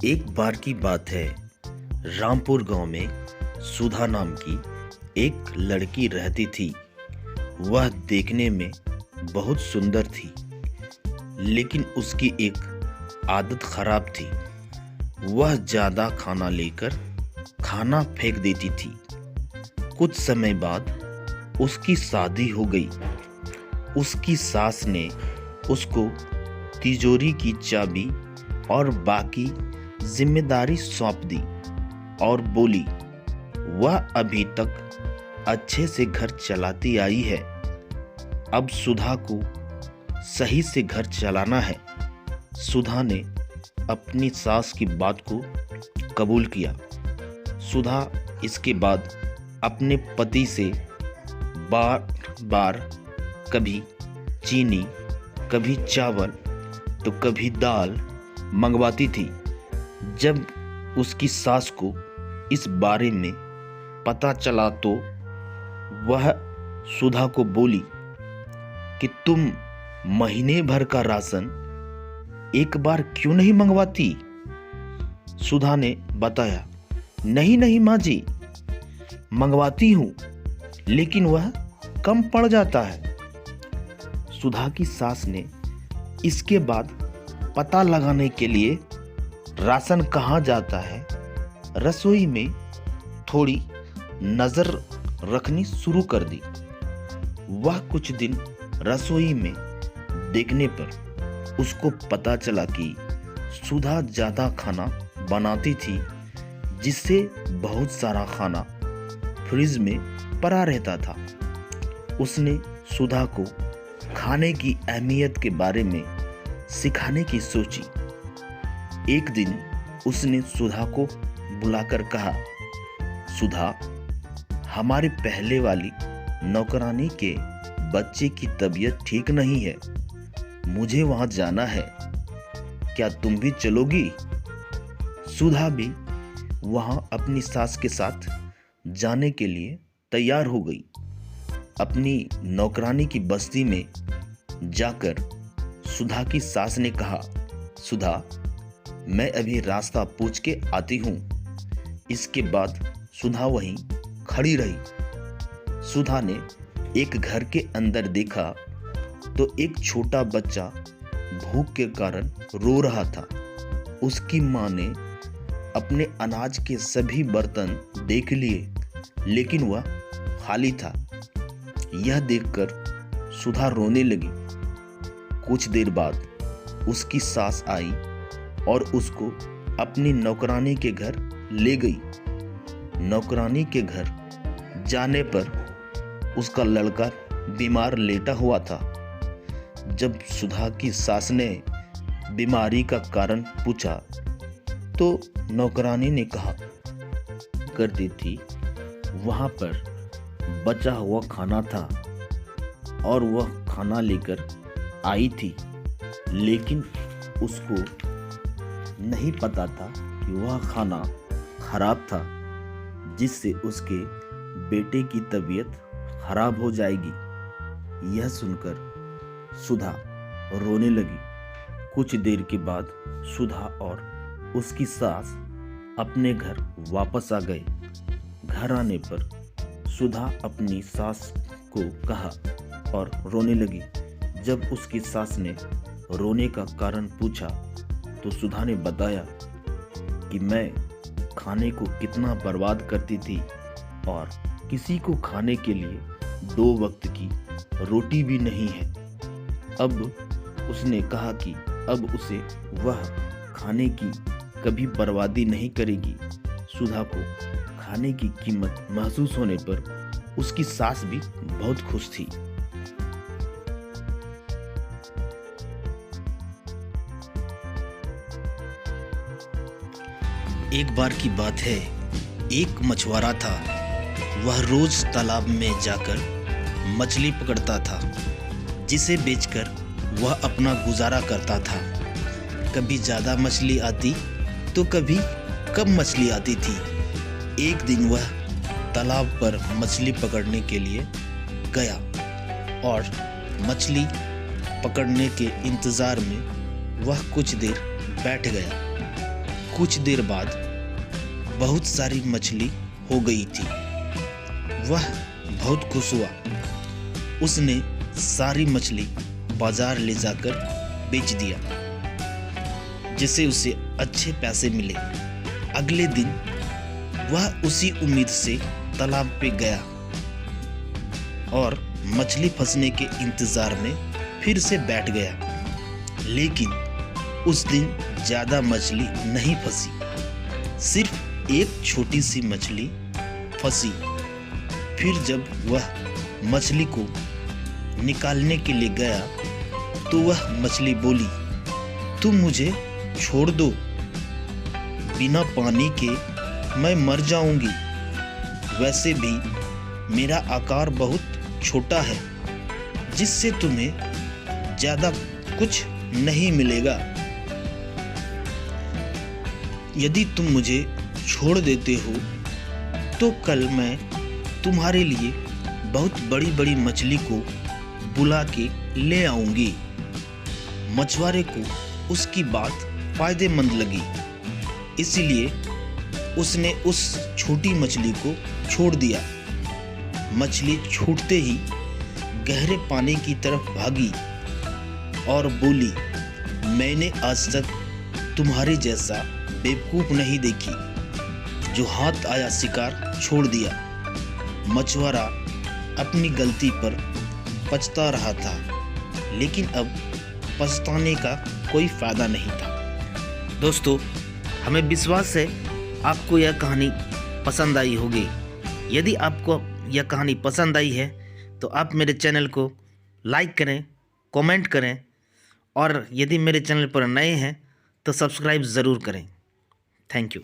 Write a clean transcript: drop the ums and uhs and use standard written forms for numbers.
एक बार की बात है। रामपुर गांव में सुधा नाम की एक लड़की रहती थी। वह देखने में बहुत सुंदर थी, लेकिन उसकी एक आदत खराब थी। वह ज़्यादा खाना लेकर खाना फेंक देती थी। कुछ समय बाद उसकी शादी हो गई। उसकी सास ने उसको तिजोरी की चाबी और बाकी जिम्मेदारी सौंप दी और बोली, वह अभी तक अच्छे से घर चलाती आई है। अब सुधा को सही से घर चलाना है। सुधा ने अपनी सास की बात को कबूल किया। सुधा इसके बाद अपने पति से बार बार कभी चीनी, कभी चावल तो कभी दाल मंगवाती थी। जब उसकी सास को इस बारे में पता चला तो वह सुधा को बोली कि तुम महीने भर का राशन एक बार क्यों नहीं मंगवाती। सुधा ने बताया, नहीं नहीं माँ जी, मंगवाती हूँ, लेकिन वह कम पड़ जाता है। सुधा की सास ने इसके बाद पता लगाने के लिए राशन कहाँ जाता है, रसोई में थोड़ी नजर रखनी शुरू कर दी। वह कुछ दिन रसोई में देखने पर उसको पता चला कि सुधा ज्यादा खाना बनाती थी, जिससे बहुत सारा खाना फ्रिज में पड़ा रहता था। उसने सुधा को खाने की अहमियत के बारे में सिखाने की सोची। एक दिन उसने सुधा को बुलाकर कहा, सुधा, हमारे पहले वाली नौकरानी के बच्चे की तबीयत ठीक नहीं है। मुझे वहां जाना है, क्या तुम भी चलोगी। सुधा भी वहां अपनी सास के साथ जाने के लिए तैयार हो गई। अपनी नौकरानी की बस्ती में जाकर सुधा की सास ने कहा, सुधा, मैं अभी रास्ता पूछ के आती हूँ। इसके बाद सुधा वहीं खड़ी रही। सुधा ने एक घर के अंदर देखा तो एक छोटा बच्चा भूख के कारण रो रहा था। उसकी माँ ने अपने अनाज के सभी बर्तन देख लिए, लेकिन वह खाली था। यह देखकर सुधा रोने लगी। कुछ देर बाद उसकी सास आई और उसको अपनी नौकरानी के घर ले गई। नौकरानी के घर जाने पर उसका लड़का बीमार लेटा हुआ था। जब सुधा की सास ने बीमारी का कारण पूछा तो नौकरानी ने कहा करती थी, वहां पर बचा हुआ खाना था और वह खाना लेकर आई थी, लेकिन उसको नहीं पता था कि वह खाना खराब था, जिससे उसके बेटे की तबीयत खराब हो जाएगी। यह सुनकर सुधा रोने लगी। कुछ देर के बाद सुधा और उसकी सास अपने घर वापस आ गए। घर आने पर सुधा अपनी सास को कहा और रोने लगी। जब उसकी सास ने रोने का कारण पूछा तो सुधा ने बताया कि मैं खाने को कितना बर्बाद करती थी और किसी को खाने के लिए 2 वक्त की रोटी भी नहीं है। अब उसने कहा कि अब उसे वह खाने की कभी बर्बादी नहीं करेगी। सुधा को खाने की कीमत महसूस होने पर उसकी सास भी बहुत खुश थी। एक बार की बात है, एक मछुआरा था। वह रोज तालाब में जाकर मछली पकड़ता था, जिसे बेचकर वह अपना गुजारा करता था। कभी ज़्यादा मछली आती तो कभी कम मछली आती थी। एक दिन वह तालाब पर मछली पकड़ने के लिए गया और मछली पकड़ने के इंतज़ार में वह कुछ देर बैठ गया। कुछ देर बाद बहुत सारी मछली हो गई थी। वह बहुत खुश हुआ। उसने सारी मछली बाजार ले जाकर बेच दिया, जिससे उसे अच्छे पैसे मिले। अगले दिन वह उसी उम्मीद से तालाब पे गया और मछली फंसने के इंतजार में फिर से बैठ गया। लेकिन उस दिन ज़्यादा मछली नहीं फंसी, सिर्फ एक छोटी सी मछली फंसी। फिर जब वह मछली को निकालने के लिए गया तो वह मछली बोली, तुम मुझे छोड़ दो, बिना पानी के मैं मर जाऊंगी। वैसे भी मेरा आकार बहुत छोटा है, जिससे तुम्हें ज़्यादा कुछ नहीं मिलेगा। यदि तुम मुझे छोड़ देते हो तो कल मैं तुम्हारे लिए बहुत बड़ी बड़ी मछली को बुला के ले आऊंगी। मछुआरे को उसकी बात फायदेमंद लगी, इसलिए उसने उस छोटी मछली को छोड़ दिया। मछली छूटते ही गहरे पानी की तरफ भागी और बोली, मैंने आज तक तुम्हारे जैसा बेवकूफ नहीं देखी जो हाथ आया शिकार छोड़ दिया। मछुआरा अपनी गलती पर पछता रहा था, लेकिन अब पछताने का कोई फायदा नहीं था। दोस्तों, हमें विश्वास है आपको यह कहानी पसंद आई होगी। यदि आपको यह कहानी पसंद आई है तो आप मेरे चैनल को लाइक करें, कमेंट करें, और यदि मेरे चैनल पर नए हैं तो सब्सक्राइब ज़रूर करें। Thank you.